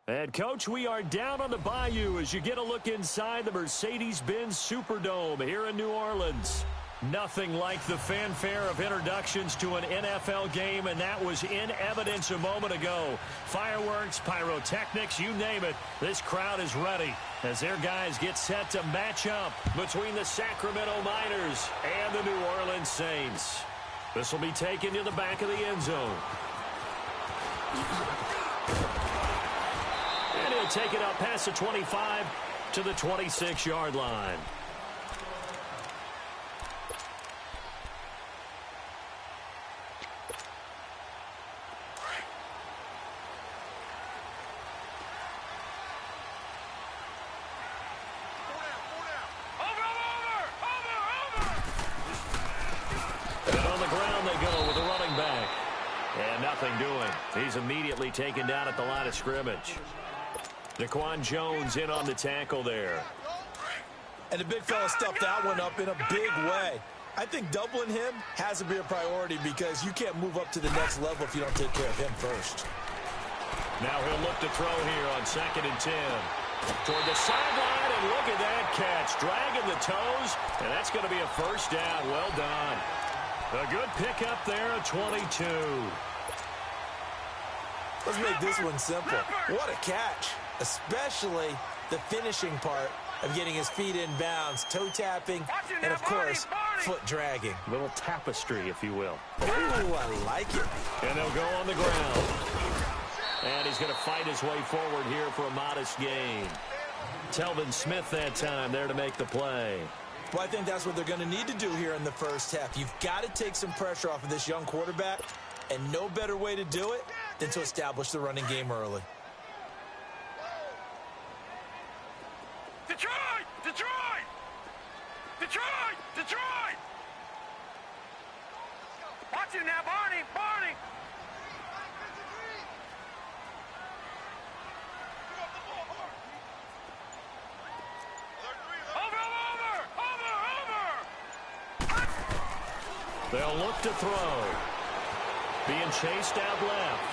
And, Coach, we are down on the bayou as you get a look inside the Mercedes-Benz Superdome here in New Orleans. Nothing like the fanfare of introductions to an NFL game, and that was in evidence a moment ago. Fireworks, pyrotechnics, you name it. This crowd is ready as their guys get set to match up between the Sacramento Miners and the New Orleans Saints. This will be taken to the back of the end zone. And he'll take it up past the 25 to the 26-yard line. He's immediately taken down at the line of scrimmage. Daquan Jones in on the tackle there. And the big fella stuffed that one up in a big way. I think doubling him has to be a priority because you can't move up to the next level if you don't take care of him first. Now he'll look to throw here on 2nd and 10. Toward the sideline, and look at that catch. Dragging the toes, and that's going to be a first down. Well done. A good pickup there at 22. Let's make this one simple. What a catch, especially the finishing part of getting his feet in bounds, toe tapping, and, of course, foot dragging. A little tapestry, if you will. Ooh, I like it. And they'll go on the ground. And he's going to fight his way forward here for a modest gain. Telvin Smith that time there to make the play. Well, I think that's what they're going to need to do here in the first half. You've got to take some pressure off of this young quarterback, and no better way to do it than to establish the running game early. Detroit! Detroit! Detroit! Detroit! Watch it now, Barney! Barney! They'll look to throw. Being chased out left.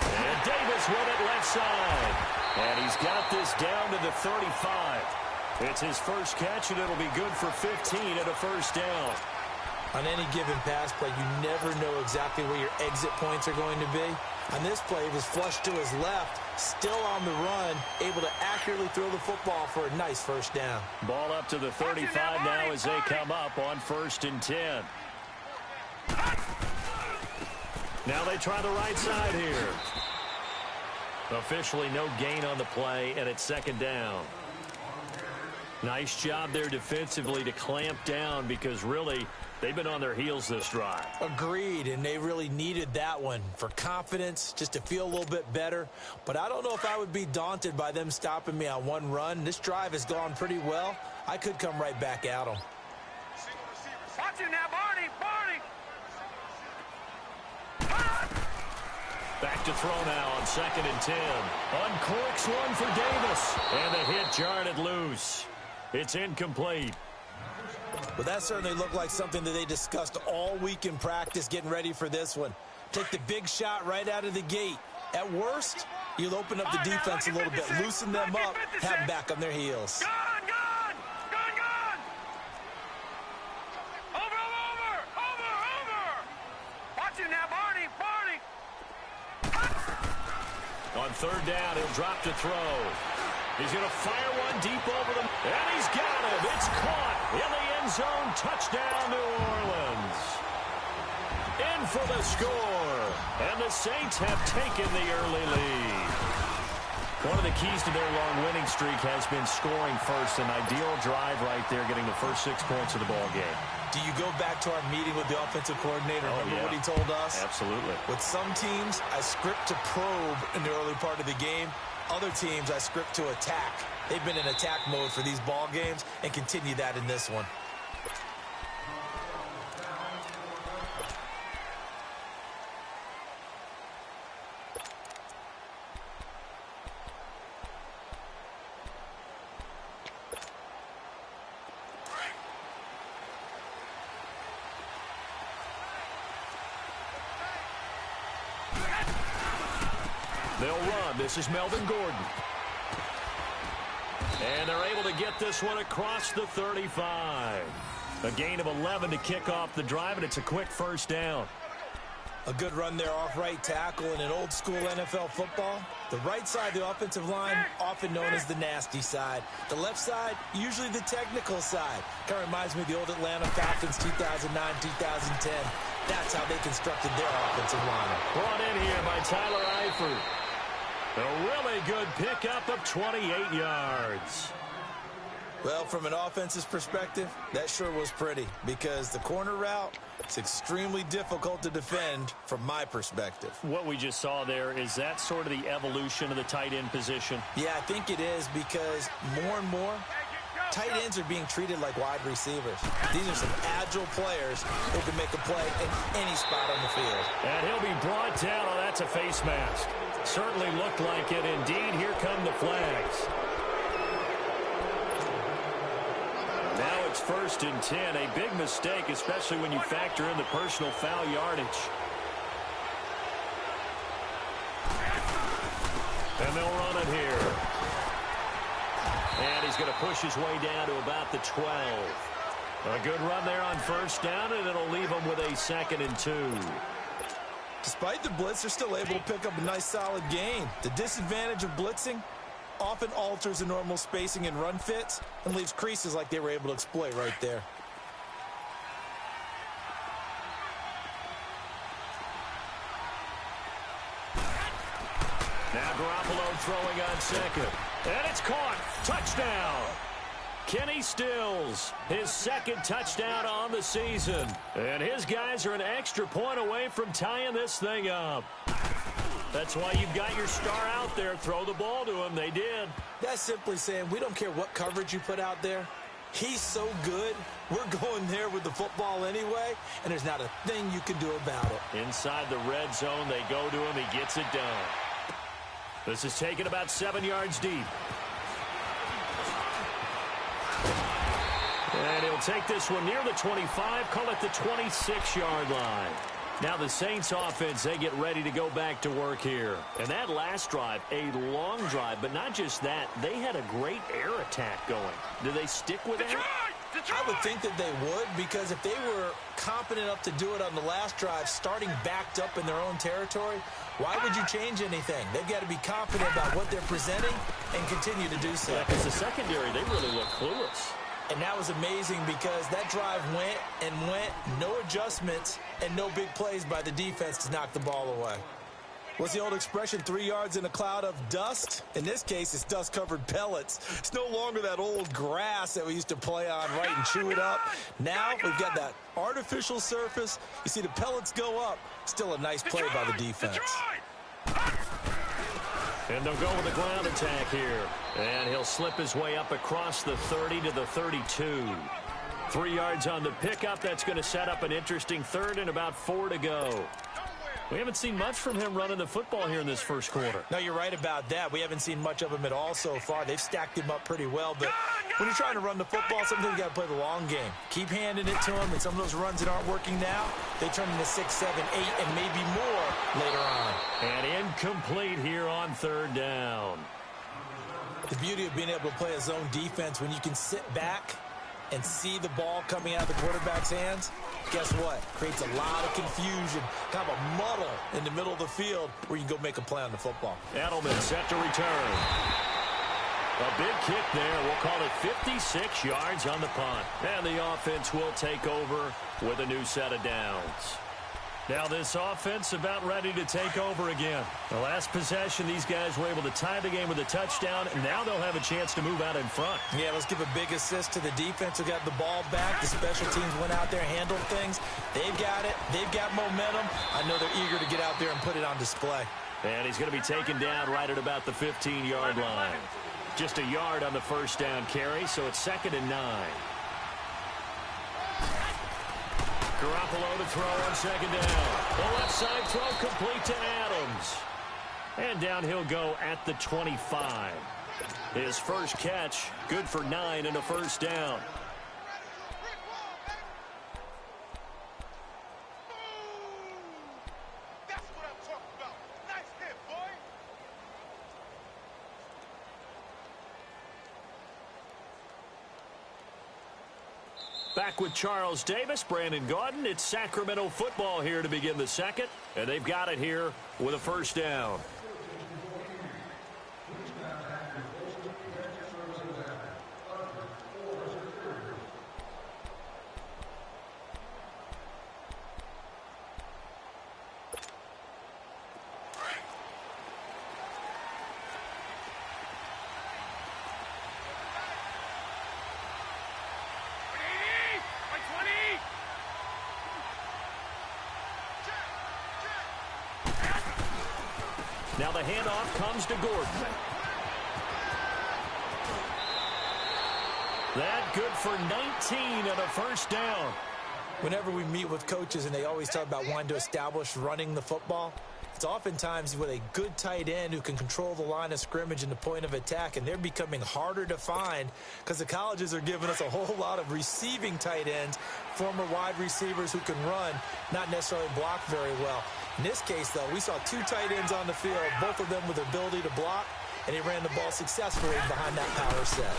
And Davis with it left side. And he's got this down to the 35. It's his first catch, and it'll be good for 15 and a first down. On any given pass play, you never know exactly where your exit points are going to be. On this play, it was flushed to his left, still on the run, able to accurately throw the football for a nice first down. Ball up to the 35 now as they come up on 1st and 10. Now they try the right side here. Officially no gain on the play, and it's 2nd down. Nice job there defensively to clamp down because really they've been on their heels this drive. Agreed, and they really needed that one for confidence, just to feel a little bit better. But I don't know if I would be daunted by them stopping me on one run. This drive has gone pretty well. I could come right back at them. Watch it now, Barney! Barney! Back to throw now on 2nd and 10. Uncorks one for Davis. And the hit jarred it loose. It's incomplete. Well, that certainly looked like something that they discussed all week in practice getting ready for this one. Take the big shot right out of the gate. At worst, you'll open up the defense a little bit, loosen them up, have them back on their heels. Gone! Gone! Gone! Gone! Over! Watch it now, Barney! Barney! On 3rd down, he'll drop to throw. He's going to fire one deep over them. And he's got him. It's caught in the end zone. Touchdown, New Orleans. In for the score. And the Saints have taken the early lead. One of the keys to their long winning streak has been scoring first. An ideal drive right there, getting the first 6 points of the ball game. Do you go back to our meeting with the offensive coordinator? Remember what he told us? Absolutely. With some teams, I script to probe in the early part of the game. Other teams, I script to attack. They've been in attack mode for these ball games and continue that in this one. They'll run. This is Melvin Gordon. And they're able to get this one across the 35. A gain of 11 to kick off the drive, and it's a quick first down. A good run there off right tackle in an old-school NFL football. The right side of the offensive line, often known as the nasty side. The left side, usually the technical side. Kind of reminds me of the old Atlanta Falcons 2009, 2010. That's how they constructed their offensive line. Brought in here by Tyler Eifert. A really good pickup of 28 yards. Well, from an offense's perspective, that sure was pretty because the corner route is extremely difficult to defend from my perspective. What we just saw there, is that sort of the evolution of the tight end position? Yeah, I think it is because more and more, tight ends are being treated like wide receivers. These are some agile players who can make a play in any spot on the field. And he'll be brought down. Oh, that's a face mask. Certainly looked like it. Indeed, here come the flags. Now it's 1st and 10. A big mistake, especially when you factor in the personal foul yardage. And they'll run it here. And he's going to push his way down to about the 12. A good run there on 1st down, and it'll leave him with a 2nd and 2. Despite the blitz, they're still able to pick up a nice solid gain. The disadvantage of blitzing often alters the normal spacing and run fits and leaves creases like they were able to exploit right there. Now Garoppolo throwing on 2nd. And it's caught. Touchdown. Kenny Stills, his 2nd touchdown on the season. And his guys are an extra point away from tying this thing up. That's why you've got your star out there. Throw the ball to him. They did. That's simply saying we don't care what coverage you put out there. He's so good, we're going there with the football anyway, and there's not a thing you can do about it. Inside the red zone, they go to him. He gets it done. This is taken about 7 yards deep. And he'll take this one near the 25, call it the 26-yard line. Now the Saints offense, they get ready to go back to work here. And that last drive, a long drive, but not just that, they had a great air attack going. Do they stick with that? I would think that they would, because if they were competent enough to do it on the last drive, starting backed up in their own territory, why would you change anything? They've got to be confident about what they're presenting and continue to do so. Yeah, because the secondary, they really look clueless. And that was amazing because that drive went and went, no adjustments, and no big plays by the defense to knock the ball away. What's the old expression, 3 yards in a cloud of dust? In this case, it's dust-covered pellets. It's no longer that old grass that we used to play on, right, and chew it up. Now we've got that artificial surface. You see the pellets go up. Still a nice play by the defense. And they'll go with the ground attack here. And he'll slip his way up across the 30 to the 32. 3 yards on the pickup. That's going to set up an interesting 3rd and about 4 to go. We haven't seen much from him running the football here in this first quarter. No, you're right about that. We haven't seen much of him at all so far. They've stacked him up pretty well. But when you're trying to run the football, sometimes you got to play the long game. Keep handing it to him. And some of those runs that aren't working now, they turn into 6, 7, 8, and maybe more later on. And incomplete here on 3rd down. The beauty of being able to play a zone defense when you can sit back and see the ball coming out of the quarterback's hands, guess what? Creates a lot of confusion, kind of a muddle in the middle of the field where you can go make a play on the football. Edelman set to return. A big kick there. We'll call it 56 yards on the punt. And the offense will take over with a new set of downs. Now this offense about ready to take over again. The last possession, these guys were able to tie the game with a touchdown, and now they'll have a chance to move out in front. Yeah, let's give a big assist to the defense who got the ball back. The special teams went out there, handled things. They've got it. They've got momentum. I know they're eager to get out there and put it on display. And he's going to be taken down right at about the 15-yard line. Just a yard on the first down carry, so it's 2nd and 9. Garoppolo to throw on 2nd down. The left side throw complete to Adams. And down he'll go at the 25. His first catch, good for 9 and a first down. Back with Charles Davis, Brandon Gaudin. It's Sacramento football here to begin the second, and they've got it here with a first down. Now the handoff comes to Gordon. That good for 19 and a first down. Whenever we meet with coaches and they always talk about wanting to establish running the football, it's oftentimes with a good tight end who can control the line of scrimmage and the point of attack, and they're becoming harder to find because the colleges are giving us a whole lot of receiving tight ends, former wide receivers who can run, not necessarily block very well. In this case, though, we saw two tight ends on the field, both of them with the ability to block, and he ran the ball successfully behind that power set.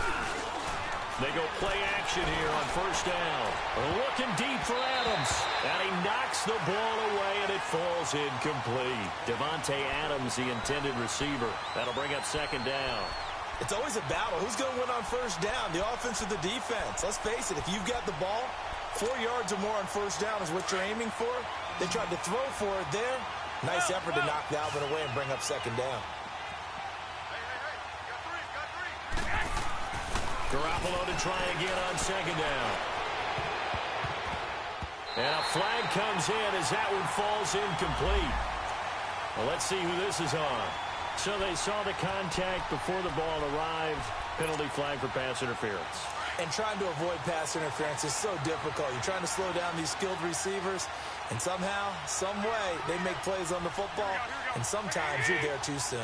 They go play action here on first down. Looking deep for Adams. And he knocks the ball away, and it falls incomplete. Devontae Adams, the intended receiver. That'll bring up second down. It's always a battle. Who's going to win on first down, the offense or the defense? Let's face it, if you've got the ball, 4 yards or more on first down is what you're aiming for. They tried to throw for it there. Nice effort to knock Dalvin away and bring up second down. Garoppolo to try again on second down. And a flag comes in as that one falls incomplete. Well, let's see who this is on. So they saw the contact before the ball arrived. Penalty flag for pass interference. And trying to avoid pass interference is so difficult. You're trying to slow down these skilled receivers, and somehow, some way, they make plays on the football, and sometimes you're there too soon.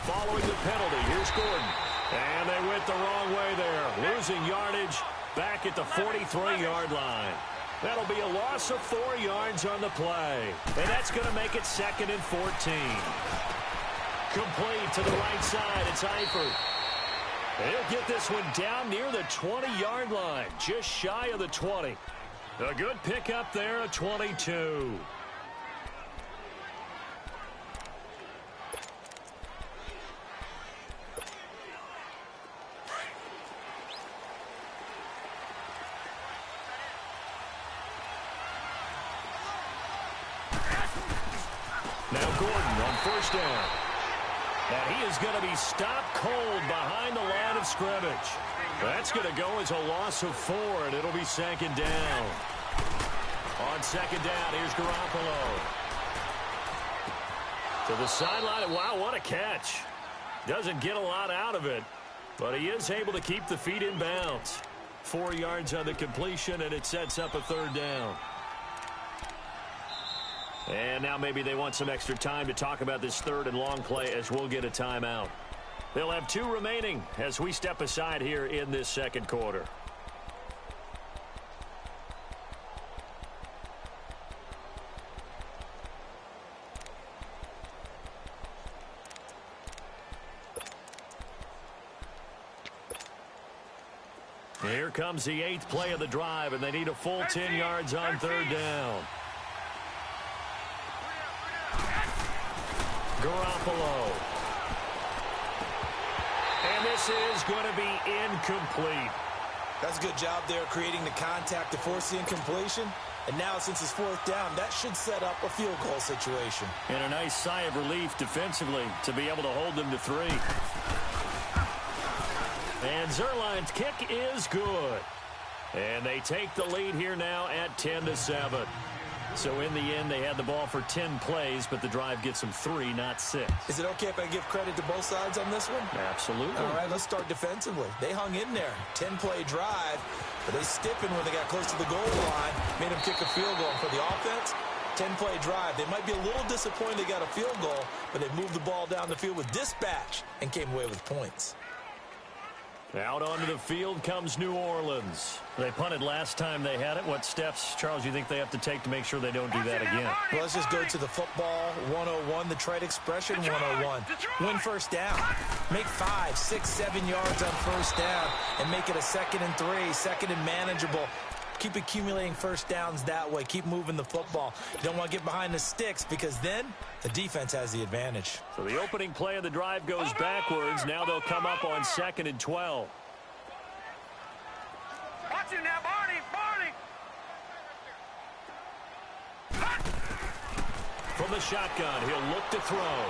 Following the penalty, here's Gordon. And they went the wrong way there. Losing yardage back at the 43-yard line. That'll be a loss of 4 yards on the play. And that's going to make it second and 14. Complete to the right side. It's Eifert. He'll get this one down near the 20-yard line. Just shy of the 20. A good pickup there, a 22. Now Gordon on first down. And he is going to be stopped cold behind the line of scrimmage. That's going to go as a loss of 4, and it'll be second down. On second down, here's Garoppolo. To the sideline. Wow, what a catch. Doesn't get a lot out of it, but he is able to keep the feet in bounds. 4 yards on the completion, and it sets up a third down. And now maybe they want some extra time to talk about this third and long play as we'll get a timeout. They'll have 2 remaining as we step aside here in this second quarter. Here comes the 8th play of the drive, and they need a full 10 yards on third down. Garoppolo. And this is going to be incomplete. That's a good job there creating the contact to force the incompletion. And now since it's 4th down, that should set up a field goal situation. And a nice sigh of relief defensively to be able to hold them to 3. And Zerline's kick is good. And they take the lead here now at 10-7. So in the end, they had the ball for 10 plays, but the drive gets them 3, not 6. Is it okay if I give credit to both sides on this one? Absolutely. All right, let's start defensively. They hung in there. 10-play drive, but they stiffened when they got close to the goal line, made them kick a field goal. And for the offense, 10-play drive. They might be a little disappointed they got a field goal, but they moved the ball down the field with dispatch and came away with points. Out onto the field comes New Orleans. They punted last time they had it. What steps, Charles, you think they have to take to make sure they don't do that again? Well, let's just go to the football 101, the trade expression 101. Win first down. Make 5, 6, 7 yards on first down and make it a 2nd and 3, 2nd and manageable. Keep accumulating first downs that way. Keep moving the football. You don't want to get behind the sticks because then the defense has the advantage. So the opening play of the drive goes backwards. Now they'll come up on 2nd and 12. Watch him now, Barney. From the shotgun, he'll look to throw.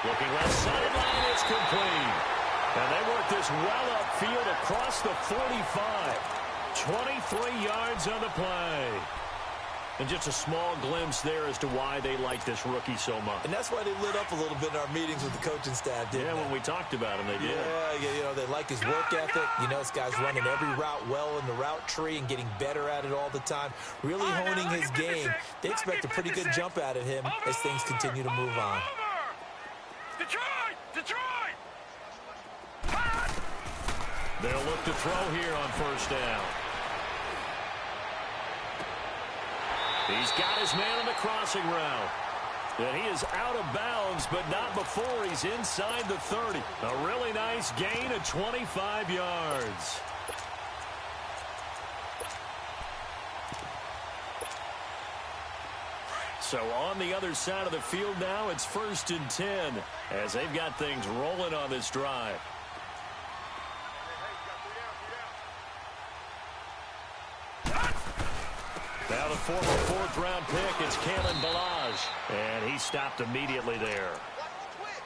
Looking left sideline, it's complete. And they work this well upfield across the 45. 23 yards on the play. And just a small glimpse there as to why they like this rookie so much. And that's why they lit up a little bit in our meetings with the coaching staff, didn't they? When we talked about him, they did. Yeah, you know, they like his work ethic. You know, this guy's running every route well in the route tree and getting better at it all the time. Really honing his game. They expect a pretty good jump out of him as things continue to move on. Detroit! They'll look to throw here on first down. He's got his man on the crossing route. And he is out of bounds, but not before he's inside the 30. A really nice gain of 25 yards. So on the other side of the field now, it's 1st and 10 as they've got things rolling on this drive. Now the former 4th-round pick, it's Kalen Ballage. And he stopped immediately there.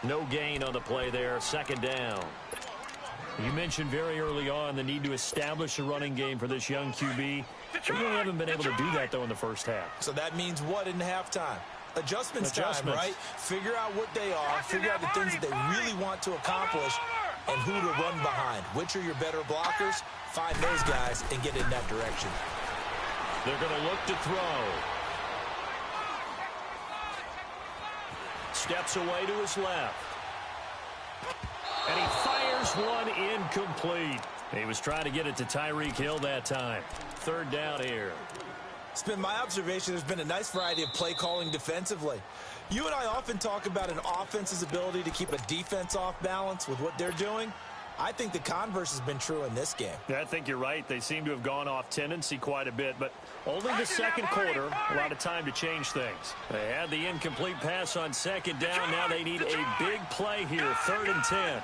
No gain on the play there, 2nd down. You mentioned very early on the need to establish a running game for this young QB. They really haven't been able to do that, though, in the first half. So that means what in halftime? Adjustments time, right? Figure out what they are, figure out the things that they really want to accomplish, and who to run behind. Which are your better blockers? Find those guys and get in that direction. They're going to look to throw. Steps away to his left. And he fires one incomplete. He was trying to get it to Tyreek Hill that time. 3rd down here. It's been my observation there's been a nice variety of play calling defensively. You and I often talk about an offense's ability to keep a defense off balance with what they're doing. I think the converse has been true in this game. Yeah, I think you're right. They seem to have gone off tendency quite a bit, but only the 2nd quarter, a lot of time to change things. They had the incomplete pass on 2nd down. Now they need a big play here, 3rd and 10.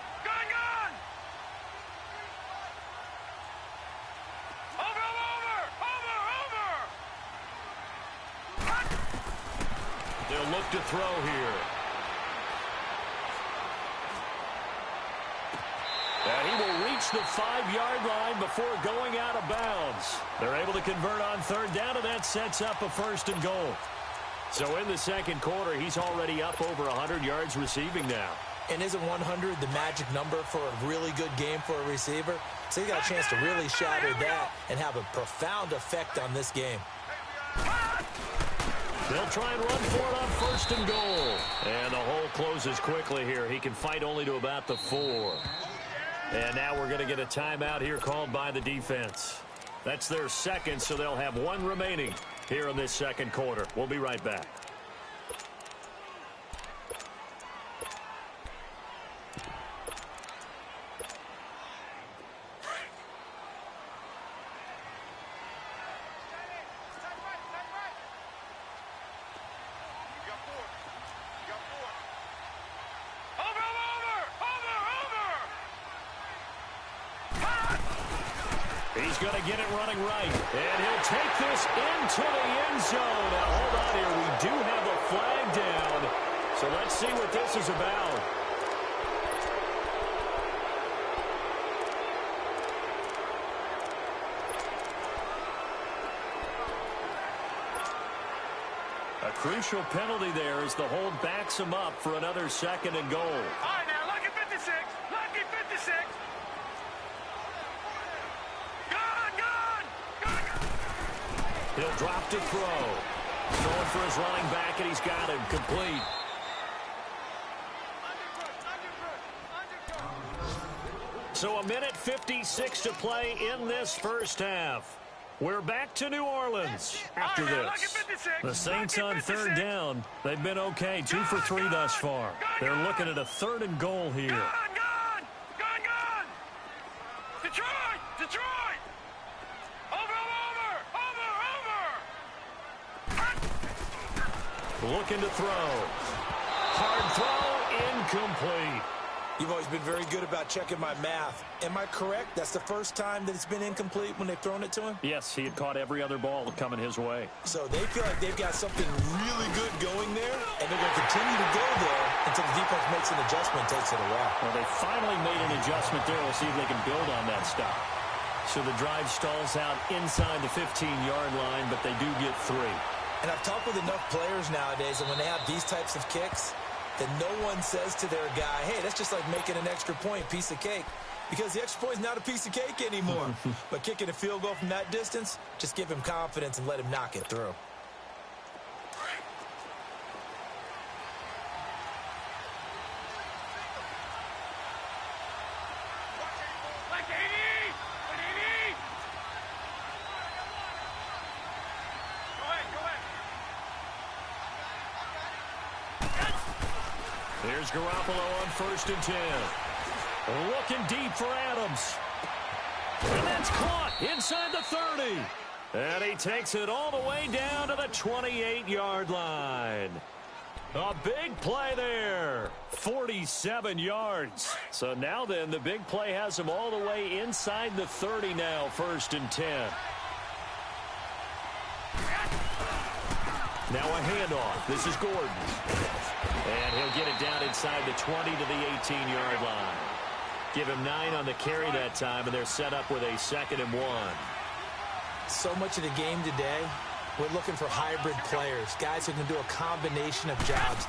They'll look to throw here. And he will reach the 5-yard line before going out of bounds. They're able to convert on 3rd down, and that sets up a 1st and goal. So in the 2nd quarter, he's already up over 100 yards receiving now. And isn't 100 the magic number for a really good game for a receiver? So he got a chance to really shatter that and have a profound effect on this game. They'll try and run for it on 1st and goal. And the hole closes quickly here. He can fight only to about the 4. And now we're going to get a timeout here called by the defense. That's their 2nd, so they'll have 1 remaining here in this 2nd quarter. We'll be right back. He's going to get it running right. And he'll take this into the end zone. Now, hold on here. We do have a flag down. So let's see what this is about. A crucial penalty there as the hold backs him up for another 2nd and goal. All right, now, lucky 56. Lucky 56. He'll drop to throw. Going for his running back, and he's got him complete. So a minute 56 to play in this first half. We're back to New Orleans after this. The Saints on third down. They've been okay, 2 for 3 thus far. They're looking at a 3rd and goal here. Gone! Detroit! Detroit! Over! Looking to throw. Hard throw, incomplete. You've always been very good about checking my math. Am I correct? That's the first time that it's been incomplete when they've thrown it to him? Yes, he had caught every other ball coming his way. So they feel like they've got something really good going there, and they're going to continue to go there until the defense makes an adjustment and takes it away. Well, they finally made an adjustment there. We'll see if they can build on that stuff. So the drive stalls out inside the 15-yard line, but they do get 3. And I've talked with enough players nowadays, and when they have these types of kicks, that no one says to their guy, hey, that's just like making an extra point, piece of cake. Because the extra point is not a piece of cake anymore. But kicking a field goal from that distance, just give him confidence and let him knock it through. Here's Garoppolo on 1st and 10. Looking deep for Adams. And that's caught inside the 30. And he takes it all the way down to the 28-yard line. A big play there. 47 yards. So now then, the big play has him all the way inside the 30 now, 1st and 10. Now a handoff. This is Gordon. And he'll get it down inside the 20 to the 18-yard line. Give him 9 on the carry that time, and they're set up with a 2nd and 1. So much of the game today, we're looking for hybrid players, guys who can do a combination of jobs.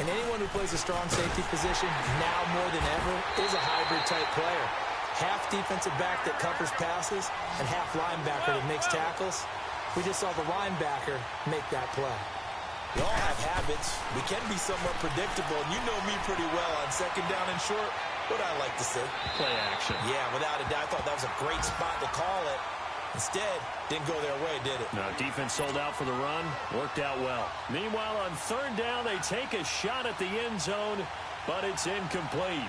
And anyone who plays a strong safety position, now more than ever, is a hybrid-type player. Half defensive back that covers passes, and half linebacker that makes tackles. We just saw the linebacker make that play. We all have habits. We can be somewhat predictable, and you know me pretty well on 2nd down and short. What I like to see. Play action. Yeah, without a doubt. I thought that was a great spot to call it. Instead, didn't go their way, did it? No, defense sold out for the run. Worked out well. Meanwhile, on 3rd down, they take a shot at the end zone, but it's incomplete.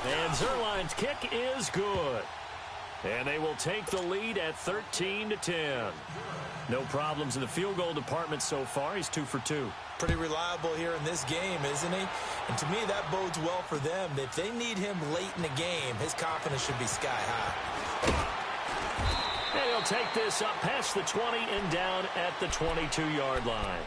And Zerline's kick is good. And they will take the lead at 13-10. No problems in the field goal department so far. He's 2 for 2. Pretty reliable here in this game, isn't he? And to me, that bodes well for them. If they need him late in the game, his confidence should be sky high. And he'll take this up past the 20 and down at the 22-yard line.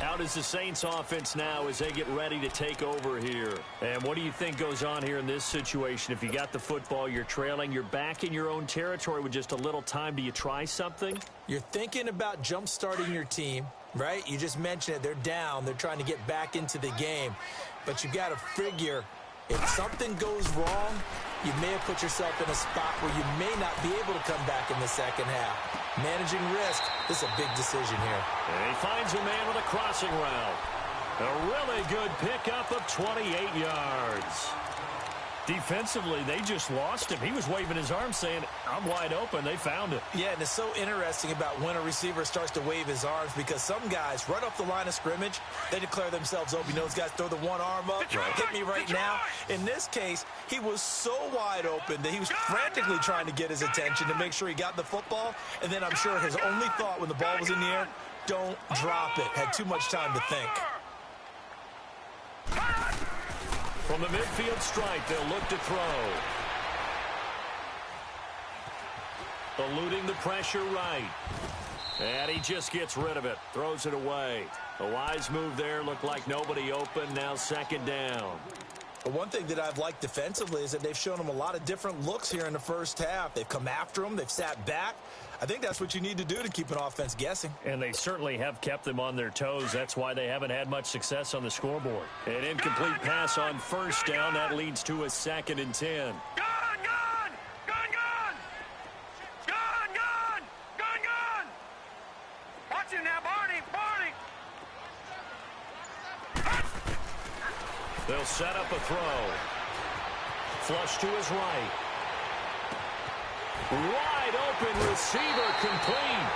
Out is the Saints offense now as they get ready to take over here. And what do you think goes on here in this situation? If you got the football, you're trailing, you're back in your own territory with just a little time. Do you try something? You're thinking about jump-starting your team, right? You just mentioned it. They're down. They're trying to get back into the game. But you've got to figure if something goes wrong, you may have put yourself in a spot where you may not be able to come back in the second half. Managing risk, this is a big decision here. And he finds a man with a crossing route. A really good pickup of 28 yards. Defensively, they just lost him. He was waving his arm saying, I'm wide open. They found it. Yeah, and it's so interesting about when a receiver starts to wave his arms because some guys, right off the line of scrimmage, they declare themselves open. You know, those guys throw the one arm up, hit me right now. In this case, he was so wide open that he was frantically trying to get his attention to make sure he got the football. And then I'm sure his only thought when the ball was in the air, don't drop it. Had too much time to think. From the midfield stripe, they'll look to throw. Eluding the pressure right. And he just gets rid of it. Throws it away. A wise move there. Looked like nobody open. Now 2nd down. But one thing that I've liked defensively is that they've shown him a lot of different looks here in the first half. They've come after him. They've sat back. I think that's what you need to do to keep an offense guessing. And they certainly have kept them on their toes. That's why they haven't had much success on the scoreboard. An incomplete pass on 1st down. That leads to a 2nd and 10. They'll set up a throw. Flush to his right. Wide open receiver complete.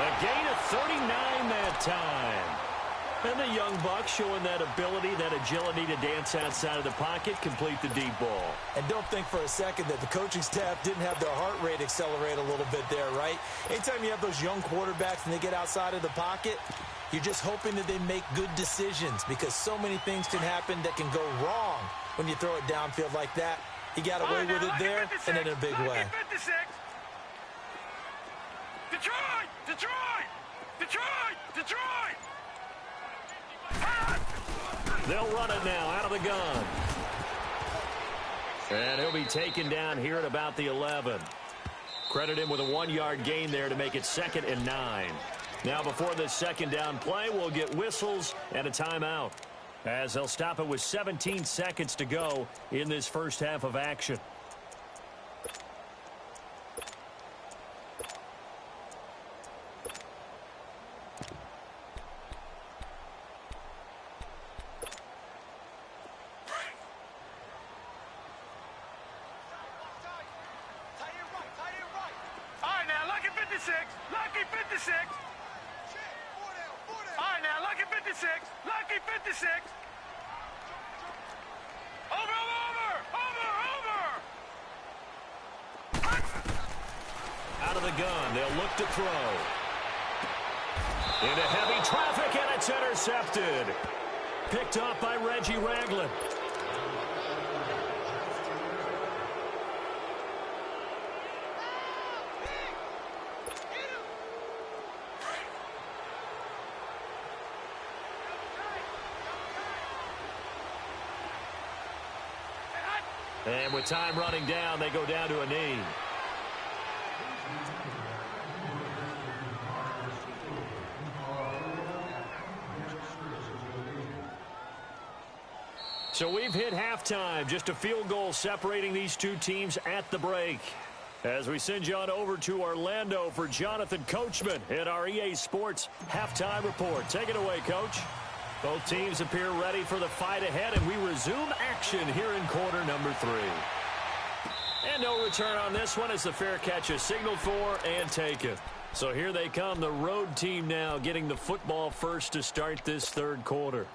A gain of 39 that time. And the young buck showing that ability, that agility to dance outside of the pocket, complete the deep ball. And don't think for a second that the coaching staff didn't have their heart rate accelerate a little bit there, right? Anytime you have those young quarterbacks and they get outside of the pocket, you're just hoping that they make good decisions because so many things can happen that can go wrong when you throw it downfield like that. He got away with it there and in a big way. Detroit! Detroit! Detroit! Detroit! They'll run it now out of the gun. And he'll be taken down here at about the 11. Credit him with a 1-yard gain there to make it 2nd and 9. Now before this second down play, we'll get whistles and a timeout, as they'll stop it with 17 seconds to go in this first half of action. Lucky 56. All right, now, lucky 56. Lucky 56. Over. Out of the gun, they'll look to throw. Into heavy traffic, and it's intercepted. Picked off by Reggie Ragland. And with time running down, they go down to a knee. So we've hit halftime. Just a field goal separating these two teams at the break. As we send you on over to Orlando for Jonathan Coachman in our EA Sports Halftime Report. Take it away, Coach. Both teams appear ready for the fight ahead, and we resume action here in quarter number 3. And no return on this one as the fair catch is signaled for and taken. So here they come, the road team now getting the football first to start this third quarter.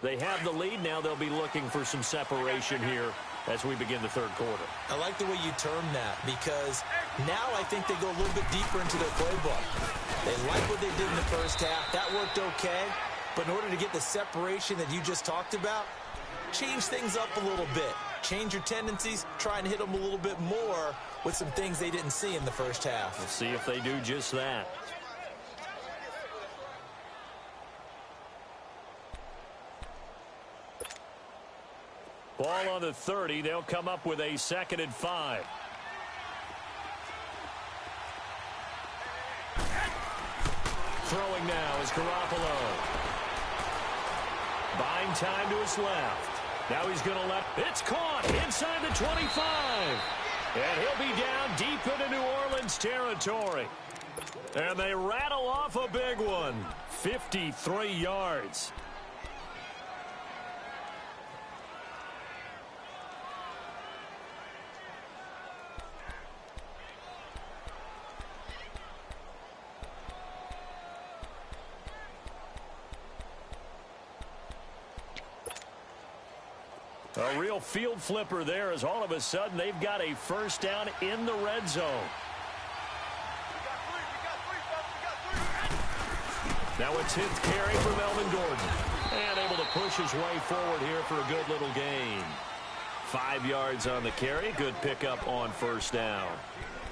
They have the lead. Now they'll be looking for some separation here as we begin the third quarter. I like the way you term that because now I think they go a little bit deeper into their playbook. They like what they did in the first half. That worked okay. But in order to get the separation that you just talked about, change things up a little bit. Change your tendencies. Try and hit them a little bit more with some things they didn't see in the first half. We'll see if they do just that. Ball on the 30. They'll come up with a 2nd and 5. Throwing now is Garoppolo. Buying time to his left. Now he's going to let... It's caught inside the 25. And he'll be down deep into New Orleans territory. And they rattle off a big one. 53 yards. A real field flipper there as all of a sudden they've got a first down in the red zone. Now it's his carry for Melvin Gordon. And able to push his way forward here for a good little gain. 5 yards on the carry. Good pickup on first down.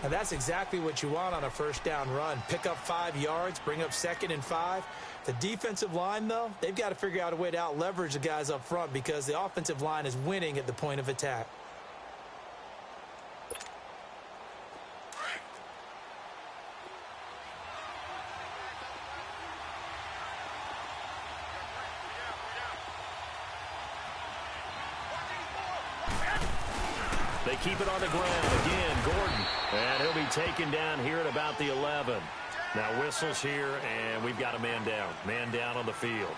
And that's exactly what you want on a first down run. Pick up 5 yards, bring up 2nd and 5. The defensive line, though, they've got to figure out a way to out-leverage the guys up front because the offensive line is winning at the point of attack. They keep it on the ground. Again, Gordon. And he'll be taken down here at about the 11. Now whistles here, and we've got a man down. Man down on the field.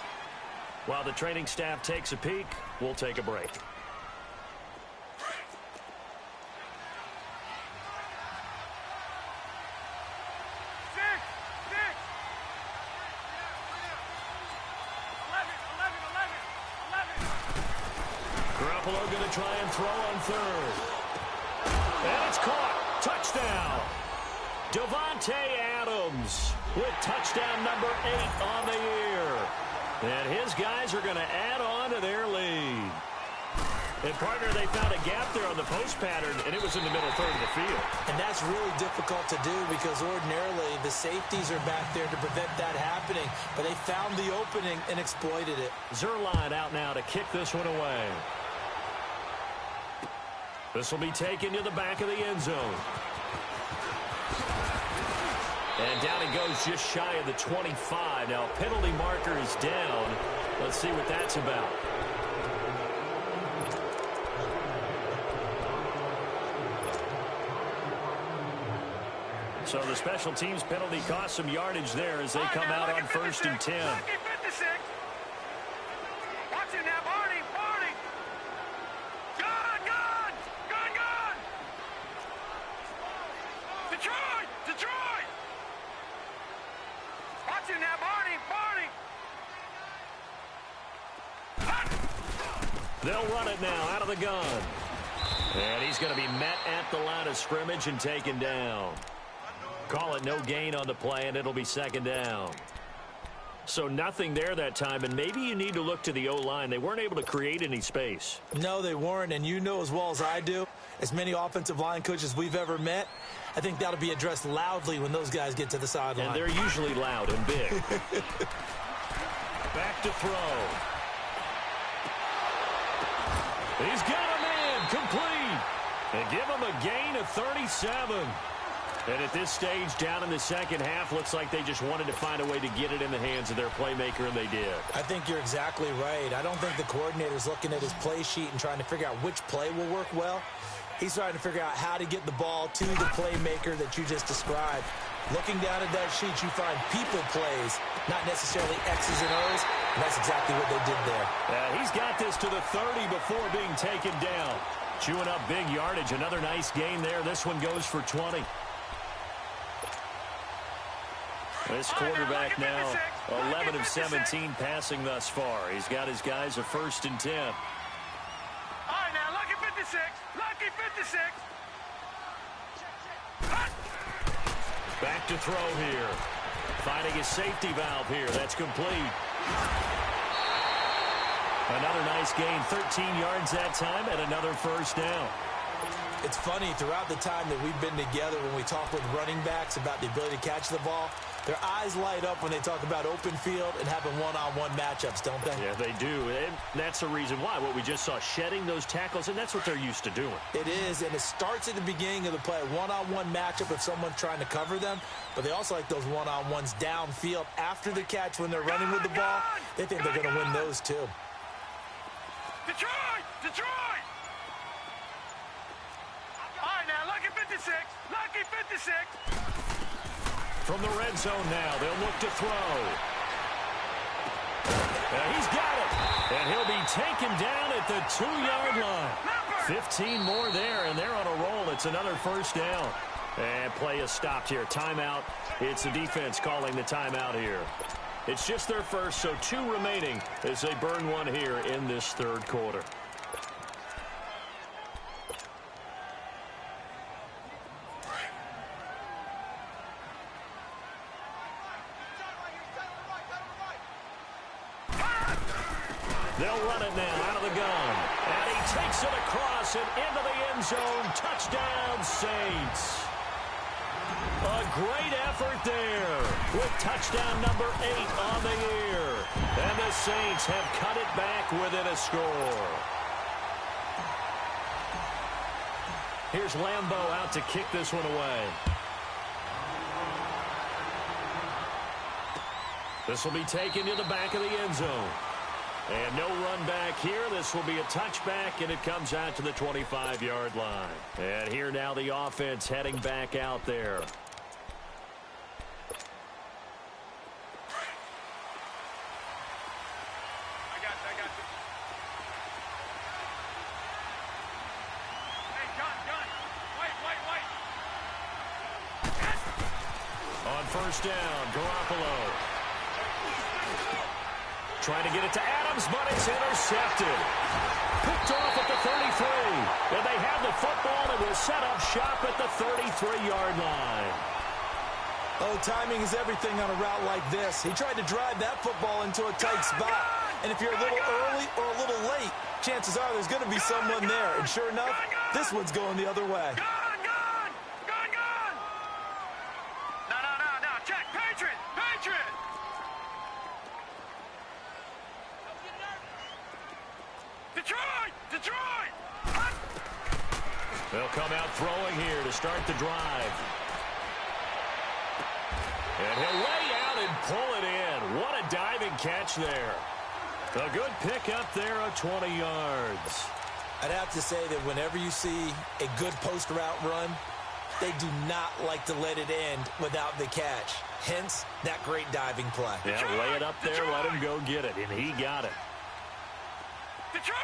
While the training staff takes a peek, we'll take a break. Garoppolo going to try and throw on third. And it's caught. Touchdown. Davante Adams with touchdown number 8 on the year. And his guys are going to add on to their lead. And, partner, they found a gap there on the post pattern, and it was in the middle third of the field. And that's really difficult to do because ordinarily the safeties are back there to prevent that happening. But they found the opening and exploited it. Zerline out now to kick this one away. This will be taken to the back of the end zone. And down he goes just shy of the 25. Now, penalty marker is down. Let's see what that's about. So the special teams penalty cost some yardage there as they come out on 1st and 10. Watch it now, Barney. Gone. Detroit. Watch it now, Barney. They'll run it now out of the gun. And he's going to be met at the line of scrimmage and taken down. Call it no gain on the play, and it'll be 2nd down. So nothing there that time, and maybe you need to look to the O-line. They weren't able to create any space. No, they weren't, and you know as well as I do, as many offensive line coaches we've ever met, I think that'll be addressed loudly when those guys get to the sideline. And they're usually loud and big. Back to throw. He's got a man complete. They give him a gain of 37. And at this stage, down in the second half, looks like they just wanted to find a way to get it in the hands of their playmaker, and they did. I think you're exactly right. I don't think the coordinator's looking at his play sheet and trying to figure out which play will work well. He's trying to figure out how to get the ball to the playmaker that you just described. Looking down at that sheet, you find people plays, not necessarily X's and O's, and that's exactly what they did there. He's got this to the 30 before being taken down. Chewing up big yardage. Another nice gain there. This one goes for 20. This quarterback now 11 of 17 passing thus far. He's got his guys a 1st and 10. All right, now, lucky 56. Lucky 56. Back to throw here. Finding his safety valve here. That's complete. Another nice gain. 13 yards that time and another 1st down. It's funny, throughout the time that we've been together, when we talk with running backs about the ability to catch the ball, their eyes light up when they talk about open field and having one-on-one matchups, don't they? Yeah, they do. And that's the reason why. What we just saw, shedding those tackles, and that's what they're used to doing. It is, and it starts at the beginning of the play. One-on-one matchup if someone's trying to cover them, but they also like those one-on-ones downfield after the catch when they're running with the ball. They think they're going to win those, too. Detroit! All right, now, lucky 56. Lucky 56. From the red zone now, they'll look to throw. He's got it. And he'll be taken down at the 2-yard line. 15 more there, and they're on a roll. It's another 1st down. And play is stopped here. Timeout. It's the defense calling the timeout here. It's just their first, so 2 remaining as they burn one here in this 3rd quarter. They'll run it now out of the gun. And he takes it across and into the end zone. Touchdown, Saints. A great effort there with touchdown number 8 on the year. And the Saints have cut it back within a score. Here's Lambeau out to kick this one away. This will be taken to the back of the end zone. And no run back here. This will be a touchback, and it comes out to the 25-yard line. And here now the offense heading back out there. first down. Garoppolo trying to get it to Adams, but it's intercepted. Picked off at the 33. And they have the football and will set up shop at the 33-yard line. Oh, timing is everything on a route like this. He tried to drive that football into a tight spot. And if you're a little early or a little late, chances are there's going to be someone there. And sure enough, this one's going the other way. No. Check. Patriot. Detroit. They'll come out throwing here to start the drive. And he'll lay out and pull it in. What a diving catch there. A good pickup there of 20 yards. I'd have to say that whenever you see a good post route run, they do not like to let it end without the catch. Hence, that great diving play. Yeah, lay it up there, let him go get it, and he got it. Detroit!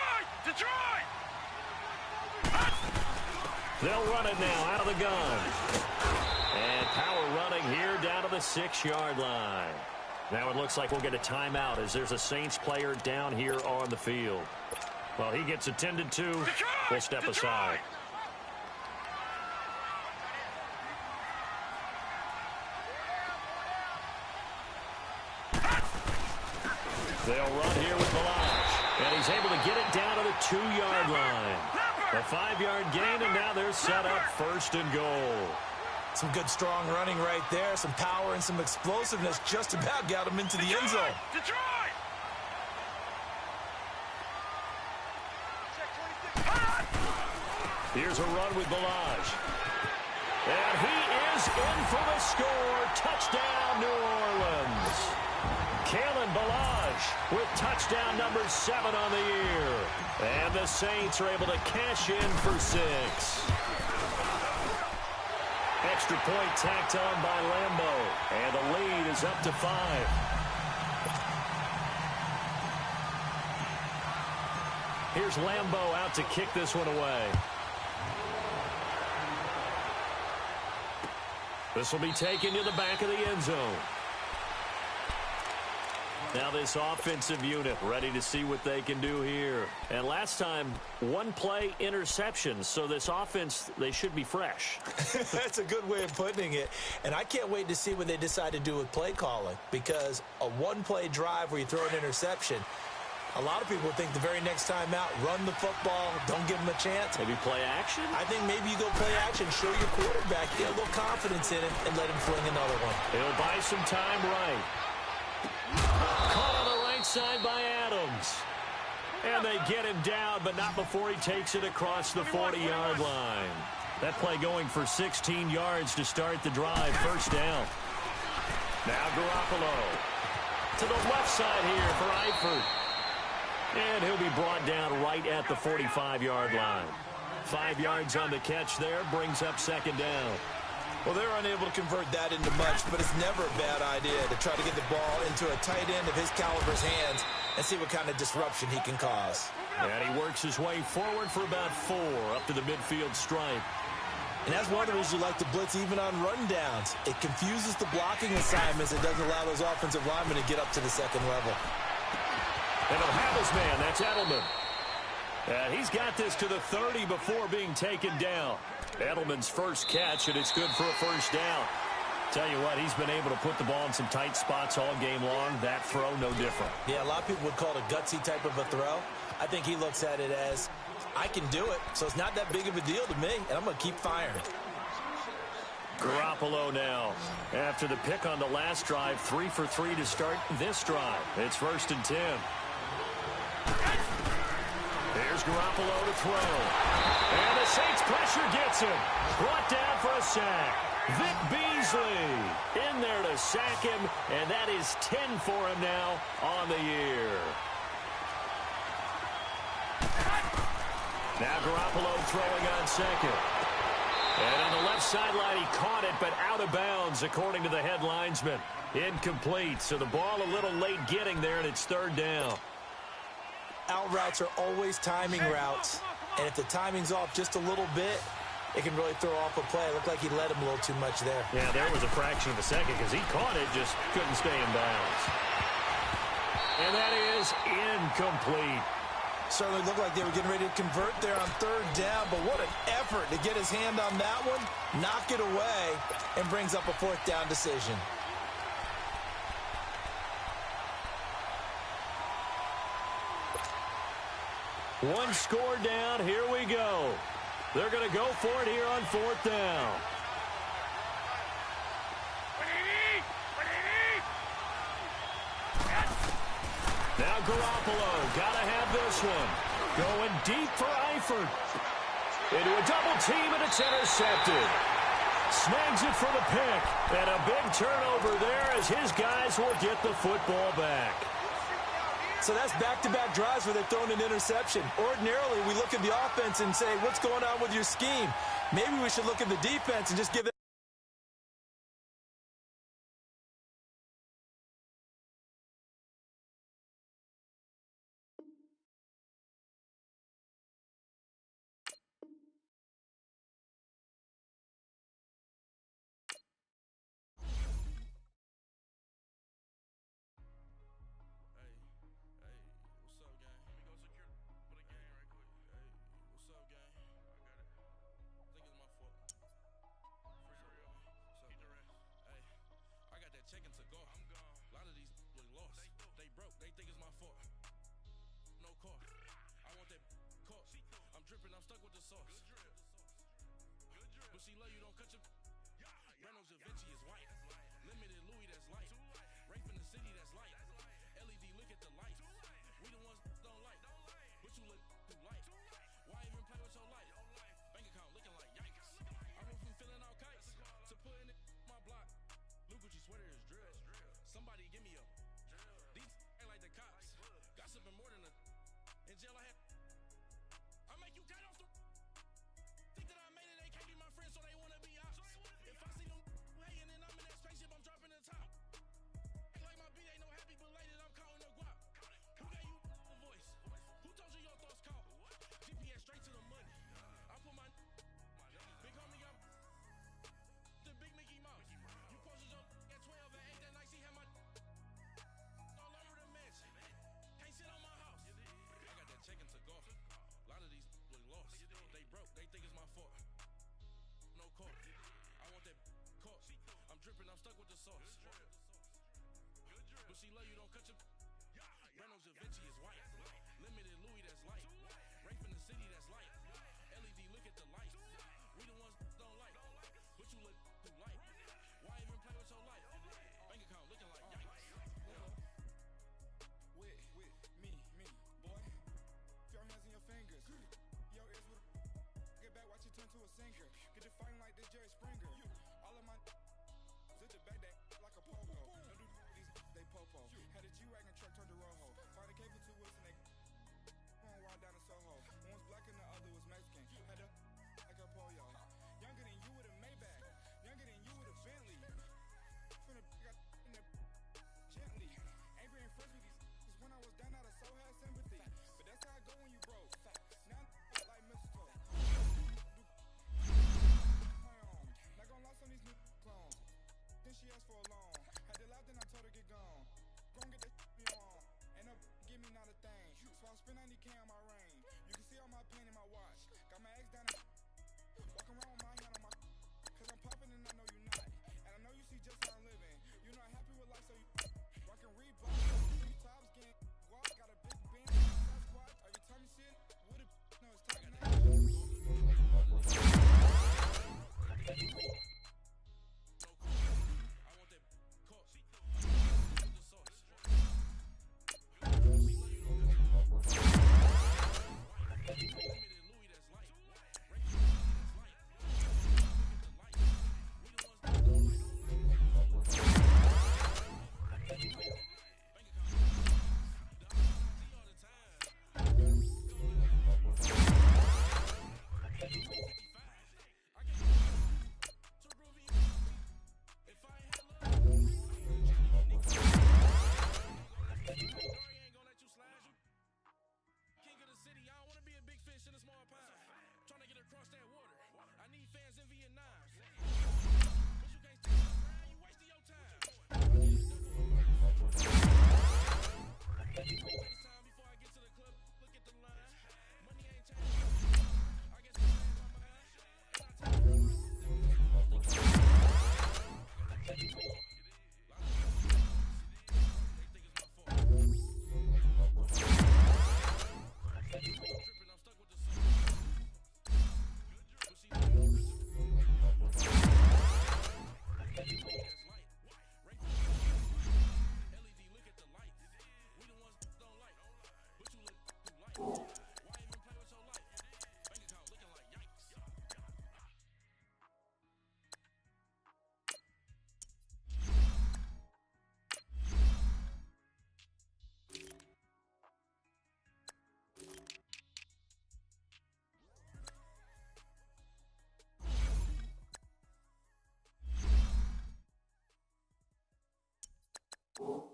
They'll run it now out of the gun. And power running here down to the 6-yard line. Now it looks like we'll get a timeout as there's a Saints player down here on the field. Well, he gets attended to. We'll step aside. They'll run here with Balazs. And he's able to get it down to the 2-yard line. A 5-yard gain, and now they're set up first and goal. Some good, strong running right there. Some power and some explosiveness just about got him into the end zone. Detroit! Here's a run with Balazs. And he is in for the score. Touchdown, New Orleans. Kalen Balazs with touchdown number 7 on the year. And the Saints are able to cash in for 6. Extra point tacked on by Lambo. And the lead is up to 5. Here's Lambo out to kick this one away. This will be taken to the back of the end zone. Now this offensive unit ready to see what they can do here. And last time, 1 play interception. So this offense, they should be fresh. That's a good way of putting it. And I can't wait to see what they decide to do with play calling. Because a 1-play drive where you throw an interception, a lot of people think the very next time out, run the football, don't give them a chance. Maybe play action? I think maybe you go play action, show your quarterback, get a little confidence in it, and let him fling another one. He'll buy some time right. Caught on the right side by Adams. And they get him down, but not before he takes it across the 40-yard line. That play going for 16 yards to start the drive. First down. Now Garoppolo. To the left side here for Eifert. And he'll be brought down right at the 45-yard line. 5 yards on the catch there, brings up second down. Well, they're unable to convert that into much, but it's never a bad idea to try to get the ball into a tight end of his caliber's hands and see what kind of disruption he can cause. And he works his way forward for about 4 up to the midfield stripe. And that's one of the reasons you like to blitz even on rundowns. It confuses the blocking assignments. It doesn't allow those offensive linemen to get up to the second level. And he'll have his man. That's Edelman. And he's got this to the 30 before being taken down. Edelman's first catch, and it's good for a first down. Tell you what, he's been able to put the ball in some tight spots all game long. That throw, no different. Yeah, a lot of people would call it a gutsy type of a throw. I think he looks at it as, I can do it, so it's not that big of a deal to me, and I'm going to keep firing. Garoppolo now. After the pick on the last drive, 3 for 3 to start this drive. It's 1st and 10. Here's Garoppolo to throw. And the Saints pressure gets him. Brought down for a sack. Vic Beasley in there to sack him, and that is 10 for him now on the year. Now Garoppolo throwing on second. And on the left sideline, he caught it, but out of bounds, according to the head linesman. Incomplete, so the ball a little late getting there, and it's 3rd down. Out routes are always timing routes, and if the timing's off just a little bit, it can really throw off a play. It looked like he led him a little too much there. Yeah, there was a fraction of a second because he caught it, just couldn't stay in bounds. And that is incomplete. Certainly looked like they were getting ready to convert there on third down, but what an effort to get his hand on that one, knock it away, and brings up a fourth down decision. One score down, here we go. They're going to go for it here on fourth down. Now Garoppolo, got to have this one. Going deep for Eifert. Into a double team, and it's intercepted. Snags it for the pick. And a big turnover there as his guys will get the football back. So that's back-to-back drives where they're throwing an interception. Ordinarily, we look at the offense and say, what's going on with your scheme? Maybe we should look at the defense and just give it.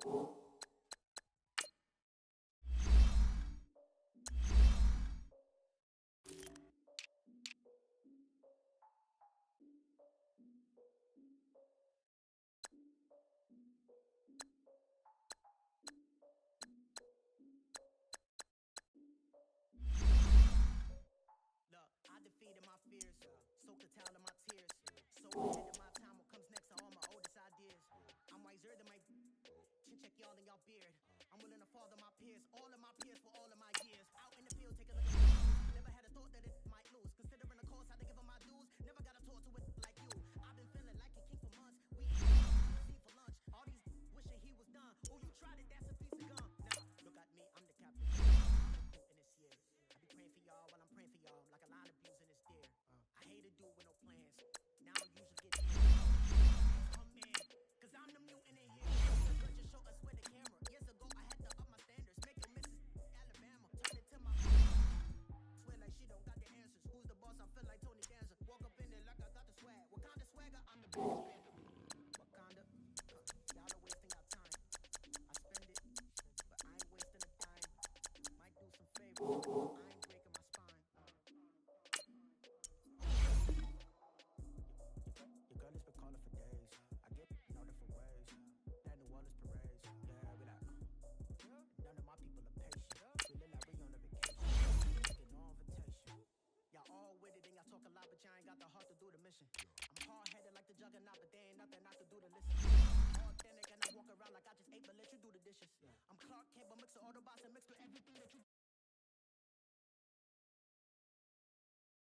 I defeated my fears, soaked the towel in my tears. So ahead of my time, what comes next are all my oldest ideas. I'm wiser than my chin check y'all in y'all beard. I'm willing to father my peers, all of my peers for all of my years. Out in the field, take a look at my shoes. Never had a thought that it might lose. Considering the cost, I had to give 'em my dues. Never got a talk to it like you. I've been feeling like a king for months. We eat for lunch. All these wishing he was done. Oh, you tried it, that's a piece of gum. Now, look at me, I'm the captain. In this year, I be praying for y'all while I'm praying for y'all. Like a line of views in this deer. I hate to do with no plans. Now I usually get come in, cause I'm the mutant in here. But just show us where the camera. Years ago, I had to up my standards. Make your missus Alabama. Turn it to my swear like she don't got the answers. Who's the boss? I feel like Tony Danza. Walk up in there like I got the swag. What kind of swagger? I'm the biggest spender. What kind of? Y'all are wasting our time. I spend it, but I ain't wasting a dime. Might do some favors. I ain't breaking my spine. Your girl has been calling for days. I get in all different ways. That New Orleans parades. Yeah, we like. None of my people are patient. We look like we on a vacation. Get no invitation. Y'all all with it and y'all talk a lot, but y'all ain't got the heart to do the mission. I'm hard-headed like the juggernaut, but there ain't nothing I can do to listen. I'm authentic and I walk around like I just ate, but let you do the dishes. I'm Clark Kent, but mix the Autobots and mix with everything that you